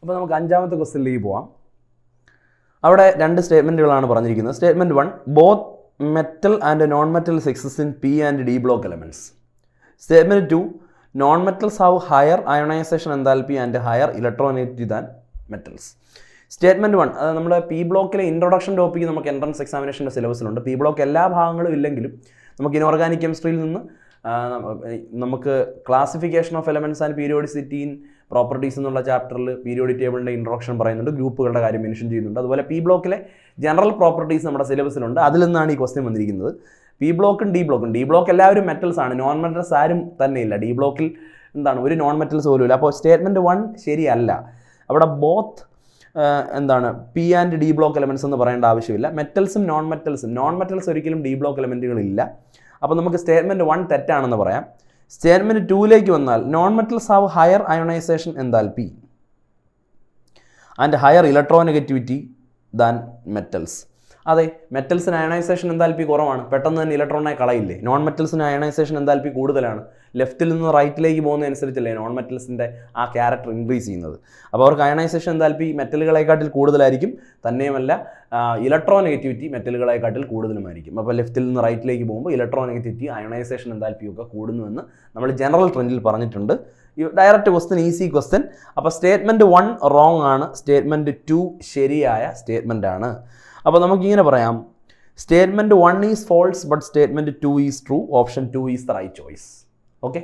അപ്പോൾ നമുക്ക് അഞ്ചാമത്തെ ക്വസ്റ്റ്യനിലേക്ക് പോവാം. അവിടെ രണ്ട് സ്റ്റേറ്റ്മെൻറ്റുകളാണ് പറഞ്ഞിരിക്കുന്നത്. Statement 1, both metal and non metals exist in P and D block elements. Statement 2, non metals have higher ionisation enthalpy and higher electronegativity than metals. Statement 1, അത് നമ്മുടെ പി ബ്ലോക്കിലെ ഇൻട്രൊഡക്ഷൻ ടോപ്പിക്ക് നമുക്ക് എൻട്രൻസ് എക്സാമിനേഷൻ്റെ സിലബസിലുണ്ട്. പി ബ്ലോക്ക് എല്ലാ ഭാഗങ്ങളും ഇല്ലെങ്കിലും നമുക്ക് inorganic കെമിസ്ട്രിയിൽ നിന്ന് നമുക്ക് classification of elements and periodicity in properties എന്നുള്ള ചാപ്റ്ററിൽ പീരിയോഡിക് ടേബിളിൻ്റെ ഇൻട്രൊഡക്ഷൻ പറയുന്നുണ്ട്, ഗ്രൂപ്പുകളുടെ കാര്യം മെൻഷൻ ചെയ്യുന്നുണ്ട്. അതുപോലെ പി ബ്ലോക്കിലെ ജനറൽ പ്രോപ്പർട്ടീസ് നമ്മുടെ സിലബസിലുണ്ട്. അതിൽ നിന്നാണ് ഈ ക്വസ്റ്റ്യൻ വന്നിരിക്കുന്നത്. പി ബ്ലോക്കും ഡി ബ്ലോക്കും. ഡി ബ്ലോക്ക് എല്ലാവരും മെറ്റൽസ് ആണ്, നോൺ മെറ്റൽസ് ആരും തന്നെ ഇല്ല. ഡി ബ്ലോക്കിൽ എന്താണ് ഒരു നോൺ മെറ്റൽസ് പോലും ഇല്ല. അപ്പോൾ സ്റ്റേറ്റ്മെൻറ്റ് 1 ശരിയല്ല. അവിടെ both P and D block elements എന്ന് പറയേണ്ട ആവശ്യമില്ല. മെറ്റൽസും നോൺ മെറ്റൽസ് ഒരിക്കലും ഡി ബ്ലോക്ക് എലമെൻറ്റുകളില്ല. അപ്പോൾ നമുക്ക് സ്റ്റേറ്റ്മെൻറ്റ് 1 തെറ്റാണെന്ന് പറയാം. സ്റ്റേറ്റ്മെൻറ്റ് 2ലേക്ക് വന്നാൽ non metals have higher ionisation enthalpy and higher electronegativity than metals. അതെ, മെറ്റൽസിന് അയണൈസേഷൻ എൻതാൽപ്പി കുറവാണ്, പെട്ടെന്ന് തന്നെ ഇലക്ട്രോണെ കളയില്ലേ. നോൺ മെറ്റൽസിന് അയണൈസേഷൻ എൻതാൽപ്പി കൂടുതലാണ്. ലെഫ്റ്റിൽ നിന്ന് റൈറ്റിലേക്ക് പോകുന്നതനുസരിച്ചല്ലേ നോൺ മെറ്റൽസിൻ്റെ ആ ക്യാരക്ടർ ഇൻക്രീസ് ചെയ്യുന്നത്. അപ്പോൾ അവർക്ക് അയണൈസേഷൻ എൻതാൽപ്പി മെറ്റലുകളെക്കാട്ടിൽ കൂടുതലായിരിക്കും. തന്നെയുമല്ല ഇലക്ട്രോനെഗറ്റിവിറ്റി മെറ്റലുകളെക്കാട്ടിൽ കൂടുതലുമായിരിക്കും. അപ്പോൾ ലെഫ്റ്റിൽ നിന്ന് റൈറ്റിലേക്ക് പോകുമ്പോൾ ഇലക്ട്രോനെഗറ്റിവിറ്റി അയണൈസേഷൻ എൻതാൽപ്പിയൊക്കെ കൂടുന്നുവെന്ന് നമ്മൾ ജനറൽ ട്രെൻഡിൽ പറഞ്ഞിട്ടുണ്ട്. Direct question, easy question. അപ്പോൾ സ്റ്റേറ്റ്മെൻറ്റ് 1 റോങ് ആണ്, സ്റ്റേറ്റ്മെൻറ്റ് 2 ശരിയായ സ്റ്റേറ്റ്മെൻ്റ് ആണ്. അപ്പോൾ നമുക്കിങ്ങനെ പറയാം, statement 1 is false but statement 2 is true. Option 2 is the right choice. Okay.